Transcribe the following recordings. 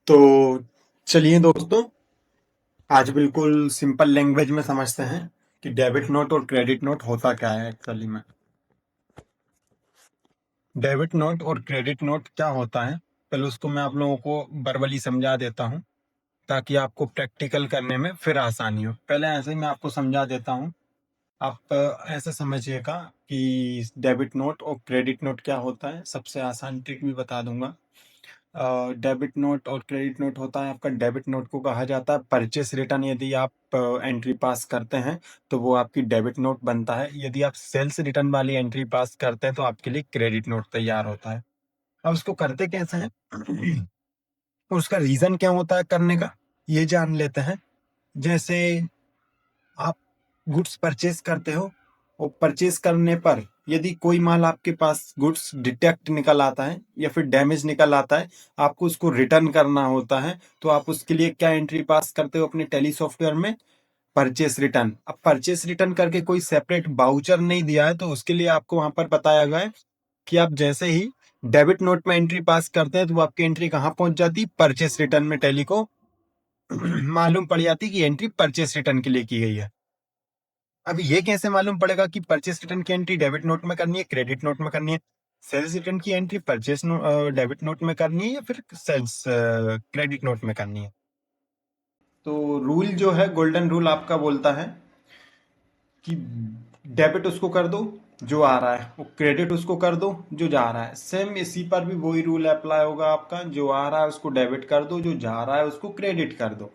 तो चलिए दोस्तों, आज बिल्कुल सिंपल लैंग्वेज में समझते हैं कि डेबिट नोट और क्रेडिट नोट होता क्या है एक्चुअली में। डेबिट नोट और क्रेडिट नोट क्या होता है, पहले उसको मैं आप लोगों को वर्बली समझा देता हूँ ताकि आपको प्रैक्टिकल करने में फिर आसानी हो। पहले ऐसे ही मैं आपको समझा देता हूँ। आप ऐसे समझिएगा कि डेबिट नोट और क्रेडिट नोट क्या होता है। सबसे आसान ट्रिक भी बता दूंगा। डेबिट नोट और क्रेडिट नोट होता है आपका। डेबिट नोट को कहा जाता है परचेस रिटर्न। यदि आप एंट्री पास करते हैं तो वो आपकी डेबिट नोट बनता है। यदि आप सेल्स रिटर्न वाली एंट्री पास करते हैं तो आपके लिए क्रेडिट नोट तैयार होता है। अब उसको करते कैसे हैं और उसका रीजन क्या होता है करने का, ये जान लेते हैं। जैसे आप गुड्स परचेस करते हो और परचेस करने पर यदि कोई माल आपके पास गुड्स डिटेक्ट निकल आता है या फिर डैमेज निकल आता है, आपको उसको रिटर्न करना होता है। तो आप उसके लिए क्या एंट्री पास करते हो अपने टैली सॉफ्टवेयर में? Purchase return. अब परचेस रिटर्न करके कोई सेपरेट बाउचर नहीं दिया है तो उसके लिए आपको वहां पर बताया गया है कि आप जैसे ही डेबिट नोट में एंट्री पास करते हैं तो वो आपकी एंट्री कहाँ पहुंच जाती? परचेस रिटर्न में। टैली को मालूम पड़ जाती कि एंट्री परचेस रिटर्न के लिए की गई है। अब ये कैसे मालूम पड़ेगा कि परचेस रिटर्न की एंट्री डेबिट नोट में करनी है, क्रेडिट नोट में करनी है? सेल्स रिटर्न की एंट्री परचेस डेबिट नोट में करनी है या फिर सेल्स क्रेडिट नोट में करनी है? तो रूल जो है, गोल्डन रूल आपका बोलता है कि डेबिट उसको कर दो जो आ रहा है, वो क्रेडिट उसको कर दो जो जा रहा है। सेम इसी पर भी वही रूल अप्लाई होगा आपका। जो आ रहा है उसको डेबिट कर दो, जो जा रहा है उसको क्रेडिट कर दो।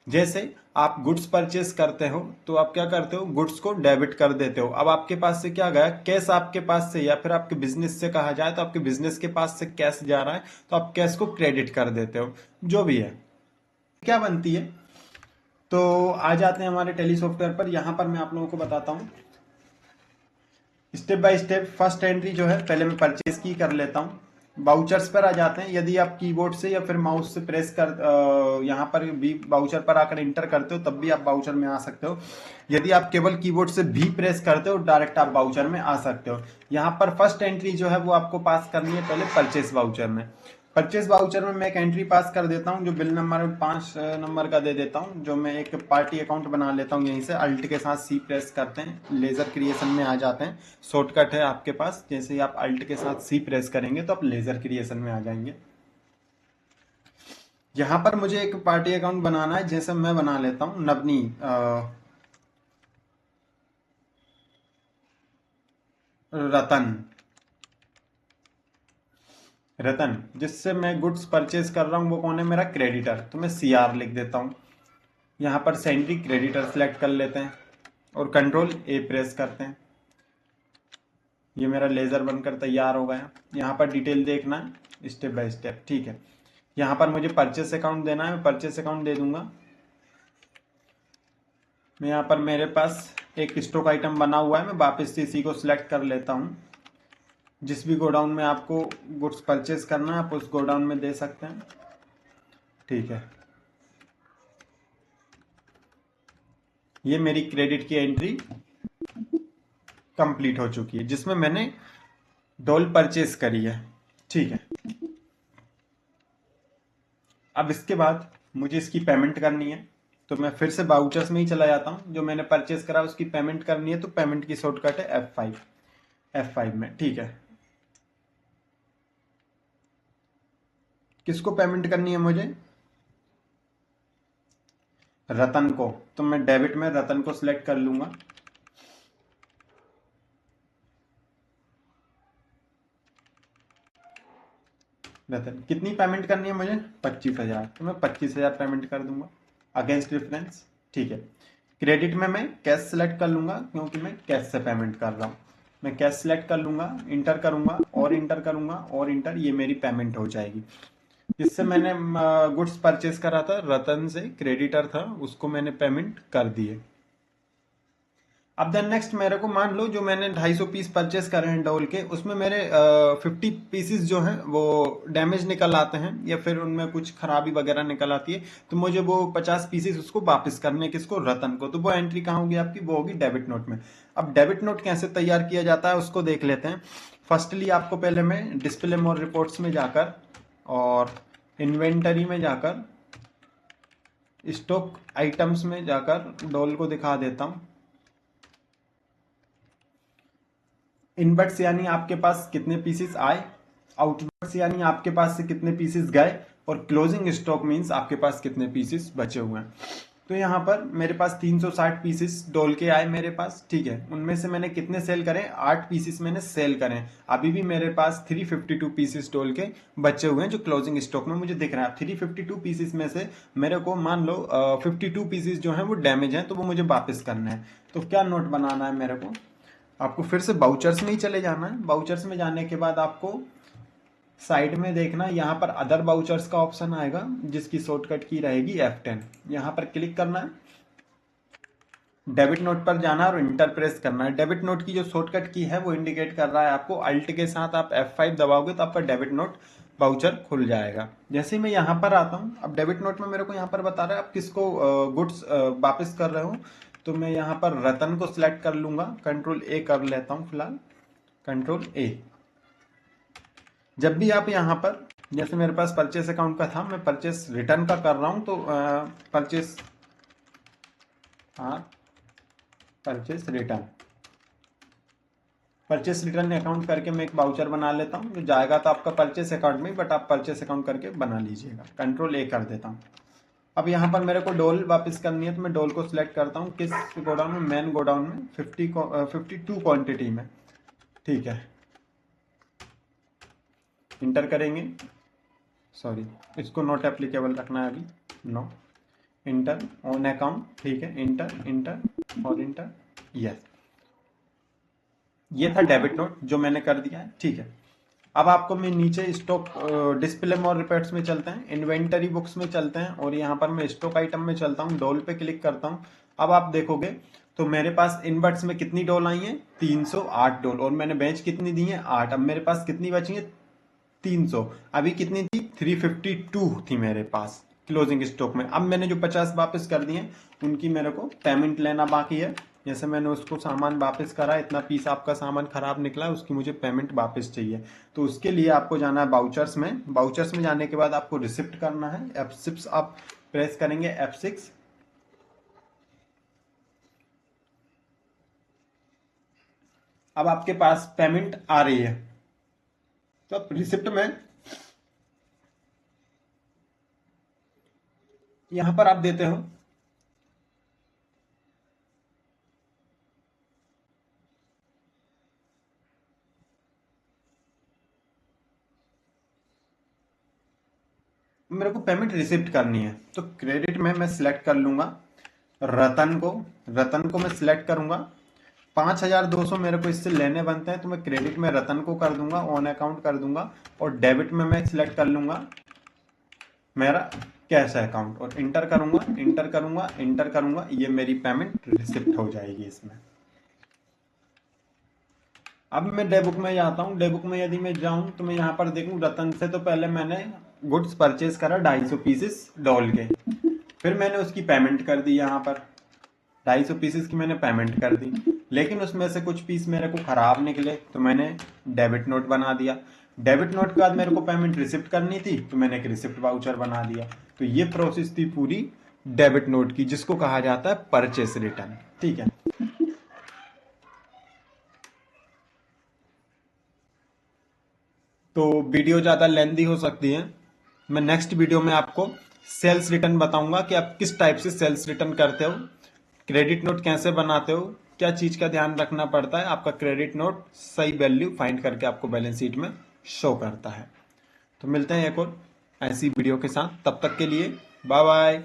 जैसे आप गुड्स परचेस करते हो तो आप क्या करते हो? गुड्स को डेबिट कर देते हो। अब आपके पास से क्या गया? कैश आपके पास से, या फिर आपके बिजनेस से कहा जाए तो आपके बिजनेस के पास से कैश जा रहा है तो आप कैश को क्रेडिट कर देते हो। जो भी है, क्या बनती है। तो आ जाते हैं हमारे टेली सॉफ्टवेयर पर। यहां पर मैं आप लोगों को बताता हूं step by step. First entry जो है पहले मैं परचेज की कर लेता हूँ। बाउचर्स पर आ जाते हैं। यदि आप कीबोर्ड से या फिर माउस से प्रेस कर यहाँ पर भी बाउचर पर आकर इंटर करते हो तब भी आप बाउचर में आ सकते हो। यदि आप केवल कीबोर्ड से भी प्रेस करते हो डायरेक्ट आप बाउचर में आ सकते हो। यहाँ पर फर्स्ट एंट्री जो है वो आपको पास करनी है पहले परचेस बाउचर में। परचेस वाउचर में मैं एक एंट्री पास कर देता हूँ जो बिल नंबर 5 नंबर का दे देता हूँ, जो मैं एक पार्टी अकाउंट बना लेता हूँ। यहीं से अल्ट के साथ सी प्रेस करते हैं, लेजर क्रिएशन में आ जाते हैं। शॉर्टकट है आपके पास, जैसे ही आप अल्ट के साथ सी प्रेस करेंगे तो आप लेजर क्रिएशन में आ जाएंगे। यहाँ पर मुझे एक पार्टी अकाउंट बनाना है, जैसे मैं बना लेता हूँ नवनी रतन रतन, जिससे मैं गुड्स परचेज कर रहा हूँ। वो कौन है? मेरा क्रेडिटर। तो मैं सी आर लिख देता हूँ। यहाँ पर सेंट्री क्रेडिटर सेलेक्ट कर लेते हैं और कंट्रोल ए प्रेस करते हैं। ये मेरा लेजर बनकर तैयार हो गया। यहाँ पर डिटेल देखना है स्टेप बाय स्टेप, ठीक है। यहाँ पर मुझे परचेस अकाउंट देना है, मैं परचेस अकाउंट दे दूंगा। मैं यहाँ पर मेरे पास एक स्टॉक आइटम बना हुआ है, मैं वापस से इसी को सिलेक्ट कर लेता हूँ। जिस भी गोडाउन में आपको गुड्स परचेज करना है आप उस गोडाउन में दे सकते हैं, ठीक है। ये मेरी क्रेडिट की एंट्री कंप्लीट हो चुकी है जिसमें मैंने डॉल परचेज करी है, ठीक है। अब इसके बाद मुझे इसकी पेमेंट करनी है तो मैं फिर से बाउचर्स में ही चला जाता हूँ। जो मैंने परचेज करा उसकी पेमेंट करनी है तो पेमेंट की शॉर्टकट है F5 में, ठीक है। किसको पेमेंट करनी है मुझे? रतन को। तो मैं डेबिट में रतन को सिलेक्ट कर लूंगा। रतन कितनी पेमेंट करनी है मुझे? 25,000। तो मैं 25,000 पेमेंट कर दूंगा अगेंस्ट डिफरेंस, ठीक है। क्रेडिट में मैं कैश सिलेक्ट कर लूंगा क्योंकि मैं कैश से पेमेंट कर रहा हूँ। मैं कैश सिलेक्ट कर लूंगा, इंटर करूंगा और इंटर करूंगा और इंटर, ये मेरी पेमेंट हो जाएगी। जिससे मैंने गुड्स परचेस करा था रतन से, क्रेडिटर था, उसको मैंने पेमेंट कर दिए। अब देन नेक्स्ट मेरे को मान लो जो मैंने 250 पीस परचेस करे हैं डोल के, उसमें मेरे 50 पीसेस जो हैं वो डैमेज निकल आते हैं या फिर उनमें कुछ खराबी वगैरह निकल आती है। तो मुझे वो 50 पीसेस उसको वापस करने, किसको? रतन को। तो वो एंट्री कहाँ होगी आपकी? वो होगी डेबिट नोट में। अब डेबिट नोट कैसे तैयार किया जाता है उसको देख लेते हैं। फर्स्टली आपको पहले मैं डिस्प्ले मोर रिपोर्ट्स में जाकर और इन्वेंटरी में जाकर स्टॉक आइटम्स में जाकर डॉल को दिखा देता हूं। इनवर्ट्स यानी आपके पास कितने पीसेस आए, आउटवर्ड्स यानी आपके पास से कितने पीसेस गए, और क्लोजिंग स्टॉक मींस आपके पास कितने पीसेस बचे हुए हैं। तो यहाँ पर मेरे पास 360 पीसेस डोल के आए मेरे पास, ठीक है। उनमें से मैंने कितने सेल करें, 8 पीसेस मैंने सेल करें। अभी भी मेरे पास 352 पीसेस डोल के बचे हुए हैं जो क्लोजिंग स्टॉक में मुझे दिख रहा है। 352 पीसेस में से मेरे को मान लो 52 पीसेस जो है वो डैमेज है, तो वो मुझे वापस करना है। तो क्या नोट बनाना है मेरे को, आपको फिर से बाउचर्स में ही चले जाना है। बाउचर्स में जाने के बाद आपको साइड में देखना, यहाँ पर अदर बाउचर्स का ऑप्शन आएगा जिसकी शॉर्टकट की रहेगी F10। यहाँ पर क्लिक करना है, डेबिट नोट पर जाना और इंटर प्रेस करना है। डेबिट नोट की जो शॉर्टकट की है वो इंडिकेट कर रहा है आपको, अल्ट के साथ आप F5 दबाओगे तो आपका डेबिट नोट बाउचर खुल जाएगा। जैसे ही मैं यहाँ पर आता हूँ, अब डेबिट नोट में मेरे को यहाँ पर बता रहा है आप किसको गुड्स वापस कर रहे हो। तो मैं यहाँ पर रतन को सिलेक्ट कर लूंगा, कंट्रोल A कर लेता हूँ फिलहाल, कंट्रोल A। जब भी आप यहाँ पर, जैसे मेरे पास परचेस अकाउंट का था, मैं परचेस रिटर्न का कर रहा हूँ, तो परचेस रिटर्न अकाउंट करके मैं एक बाउचर बना लेता हूँ जो जाएगा तो आपका परचेस अकाउंट में, बट आप परचेस अकाउंट करके बना लीजिएगा। कंट्रोल A कर देता हूँ। अब यहाँ पर मेरे को डोल वापस करनी है, तो मैं डोल को सिलेक्ट करता हूँ, किस गोडाउन में, मेन गोडाउन में 52 क्वांटिटी में, ठीक है। इंटर करेंगे, सॉरी इसको नॉट एप्लीकेबल रखना है अभी, नो, इंटर ऑन अकाउंट, ठीक है, इंटर और इंटर, यस। ये था डेबिट नोट जो मैंने कर दिया है, ठीक है। अब आपको मैं नीचे स्टॉक डिस्प्ले मोर रिपोर्ट्स में चलते हैं, इन्वेंटरी बुक्स में चलते हैं, और यहाँ पर मैं स्टॉक आइटम में चलता हूँ, डॉल पे क्लिक करता हूँ। अब आप देखोगे तो मेरे पास इनवर्ट्स में कितनी डॉल आई है, 308 डॉल, और मैंने बेच कितनी दी है, 8। अब मेरे पास कितनी बची है, 300। अभी कितनी थी, 352 थी मेरे पास क्लोजिंग स्टॉक में। अब मैंने जो 50 वापस कर दिए उनकी मेरे को पेमेंट लेना बाकी है। जैसे मैंने उसको सामान वापस करा, इतना पीस आपका सामान खराब निकला, उसकी मुझे पेमेंट वापस चाहिए। तो उसके लिए आपको जाना है बाउचर्स में। बाउचर्स में जाने के बाद आपको रिसिप्ट करना है, F6 आप प्रेस करेंगे, F6। अब आपके पास पेमेंट आ रही है, तो आप रिसिप्ट में यहां पर आप देते हो मेरे को पेमेंट रिसिप्ट करनी है, तो क्रेडिट में मैं सिलेक्ट कर लूंगा रतन को मैं सिलेक्ट करूंगा। 5200 मेरे को इससे लेने बनते हैं, तो मैं क्रेडिट में रतन को कर दूंगा, ऑन अकाउंट कर दूंगा, और डेबिट में मैं सिलेक्ट कर लूंगा मेरा कैश अकाउंट, और इंटर करूंगा, ये मेरी पेमेंट रिसिप्ट हो जाएगी इसमें। अब मैं डे बुक में जाता हूँ। डे बुक में यदि मैं जाऊं तो मैं यहाँ पर देखूं, रतन से तो पहले मैंने गुड्स परचेज करा 250 पीसेस डॉल के, फिर मैंने उसकी पेमेंट कर दी, यहाँ पर 250 पीसेस की मैंने पेमेंट कर दी, लेकिन उसमें से कुछ पीस मेरे को खराब निकले, तो मैंने डेबिट नोट बना दिया। डेबिट नोट के बाद मेरे को पेमेंट रिसिप्ट करनी थी, तो मैंने एक रिसिप्ट वाउचर बना दिया। तो ये प्रोसेस थी पूरी डेबिट नोट की, जिसको कहा जाता है परचेस रिटर्न, ठीक है। तो वीडियो ज़्यादा लेंदी हो सकती है, मैं नेक्स्ट वीडियो में आपको सेल्स रिटर्न बताऊंगा कि आप किस टाइप से सेल्स रिटर्न करते हो, क्रेडिट नोट कैसे बनाते हो, क्या चीज़ का ध्यान रखना पड़ता है, आपका क्रेडिट नोट सही वैल्यू फाइंड करके आपको बैलेंस शीट में शो करता है। तो मिलते हैं एक और ऐसी वीडियो के साथ, तब तक के लिए बाय बाय।